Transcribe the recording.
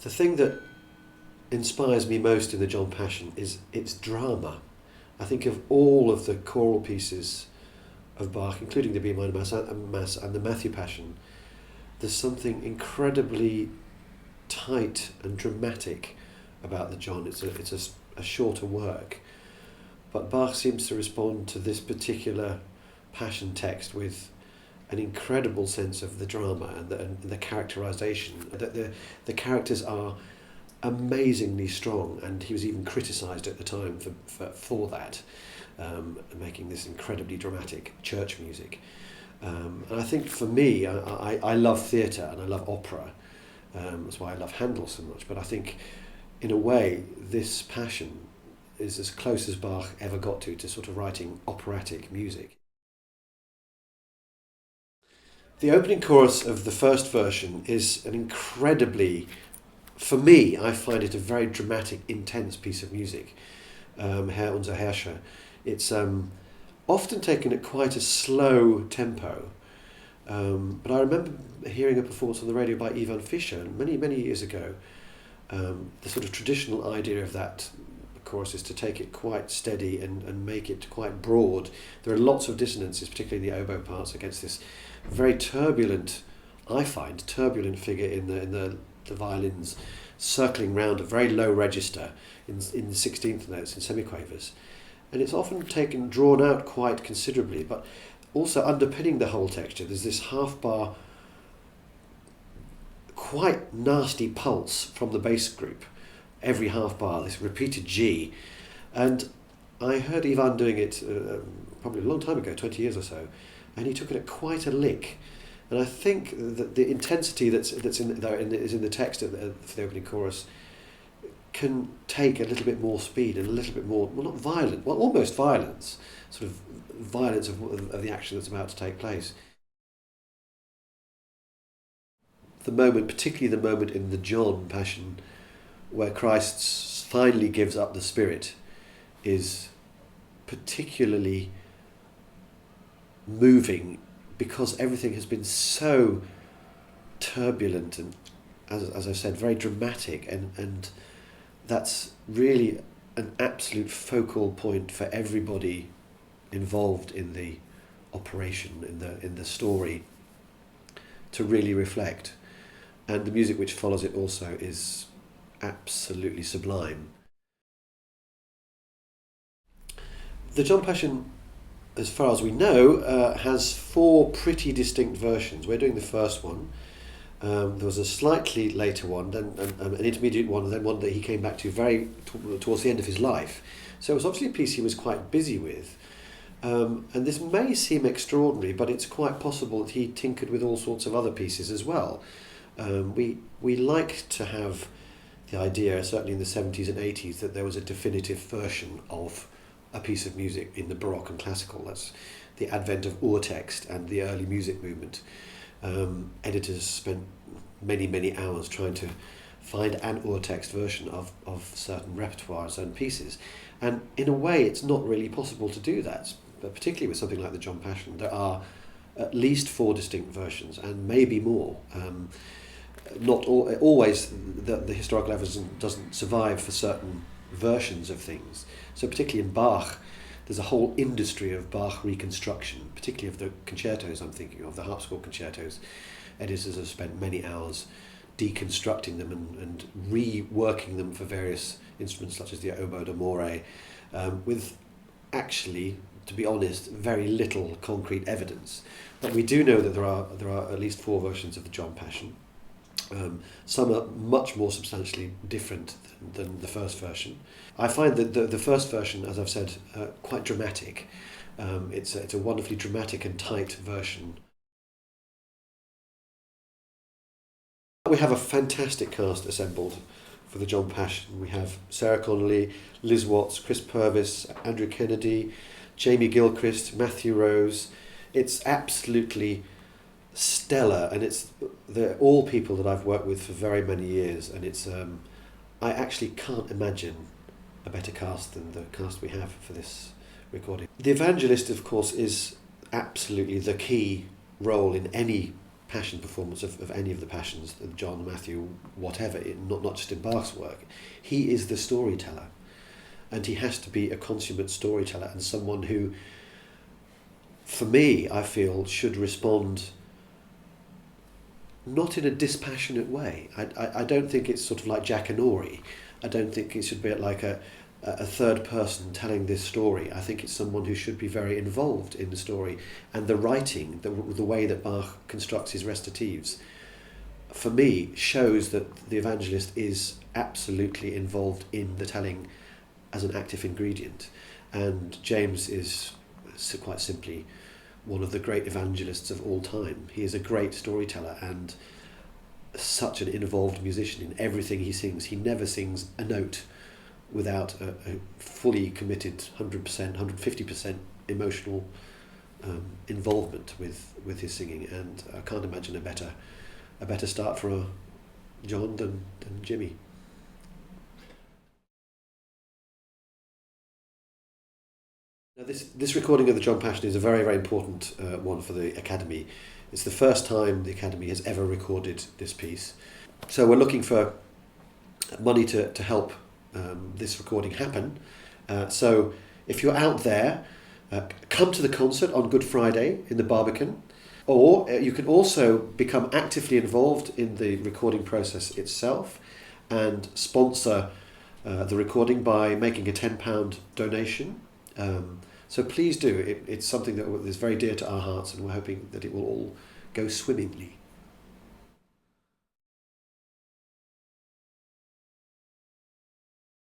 The thing that inspires me most in the John Passion is its drama. I think of all of the choral pieces of Bach, including the B minor Mass and the Matthew Passion, there's something incredibly tight and dramatic about the John. It's a shorter work, but Bach seems to respond to this particular Passion text with an incredible sense of the drama and the characterization. That the characters are amazingly strong, and he was even criticised at the time for that, making this incredibly dramatic church music. And I think for me, I love theatre and I love opera. That's why I love Handel so much. But I think, in a way, this Passion is as close as Bach ever got to sort of writing operatic music. The opening chorus of the first version is an incredibly, for me, I find it a very dramatic, intense piece of music, Herr unser Herrscher. It's often taken at quite a slow tempo, but I remember hearing a performance on the radio by Ivan Fischer many, many years ago. The sort of traditional idea of that chorus is to take it quite steady and make it quite broad. There are lots of dissonances, particularly in the oboe parts, against this very turbulent, I find, turbulent figure in the violins circling round a very low register in the 16th notes, in semiquavers. And it's often drawn out quite considerably, but also underpinning the whole texture, there's this half bar, quite nasty pulse from the bass group, every half bar, this repeated G. And I heard Ivan doing it probably a long time ago, 20 years or so, and he took it at quite a lick. And I think that the intensity that's in there is in the text for the opening chorus can take a little bit more speed and a little bit more, well, not violent, well, almost violence, sort of violence of the action that's about to take place. The moment, particularly the moment in the John Passion, where Christ finally gives up the Spirit, is particularly moving because everything has been so turbulent and, as I've said, very dramatic, and that's really an absolute focal point for everybody involved in the operation, in the story, to really reflect. And the music which follows it also is absolutely sublime. The John Passion, as far as we know, has 4 pretty distinct versions. We're doing the first one. There was a slightly later one, then an intermediate one, and then one that he came back to towards the end of his life. So it was obviously a piece he was quite busy with. And this may seem extraordinary, but it's quite possible that he tinkered with all sorts of other pieces as well. We like to have the idea, certainly in the 70s and 80s, that there was a definitive version of a piece of music in the Baroque and classical. That's the advent of urtext and the early music movement. Editors spent many, many hours trying to find an urtext version of certain repertoire, certain pieces. And in a way, it's not really possible to do that, but particularly with something like the John Passion. There are at least 4 distinct versions, and maybe more. Not always the historical evidence doesn't survive for certain versions of things. So particularly in Bach, there's a whole industry of Bach reconstruction, particularly of the concertos I'm thinking of, the harpsichord concertos. Editors have spent many hours deconstructing them and reworking them for various instruments such as the oboe d'amore, with actually, to be honest, very little concrete evidence. But we do know that there are at least 4 versions of the John Passion. Some are much more substantially different than the first version. I find that the first version, as I've said, quite dramatic. It's a wonderfully dramatic and tight version. We have a fantastic cast assembled for the John Passion. We have Sarah Connolly, Liz Watts, Chris Purvis, Andrew Kennedy, Jamie Gilchrist, Matthew Rose. It's absolutely stellar, and they're all people that I've worked with for very many years, and it's I actually can't imagine a better cast than the cast we have for this recording. The evangelist, of course, is absolutely the key role in any Passion performance of any of the Passions, John, Matthew, whatever, not just in Bach's work. He is the storyteller, and he has to be a consummate storyteller and someone who, for me, I feel should respond not in a dispassionate way. I don't think it's sort of like Jackanory. I don't think it should be like a third person telling this story. I think it's someone who should be very involved in the story, and the writing, the way that Bach constructs his recitatives, for me, shows that the evangelist is absolutely involved in the telling as an active ingredient. And James is quite simply one of the great evangelists of all time. He is a great storyteller and such an involved musician in everything he sings. He never sings a note without a fully committed 100%, 150% emotional involvement with his singing. And I can't imagine a better start for John than Jimmy. Now this recording of the John Passion is a very, very important one for the Academy. It's the first time the Academy has ever recorded this piece. So we're looking for money to help this recording happen. So if you're out there, come to the concert on Good Friday in the Barbican, or you can also become actively involved in the recording process itself and sponsor the recording by making a £10 donation. So please do. It's something that is very dear to our hearts, and we're hoping that it will all go swimmingly.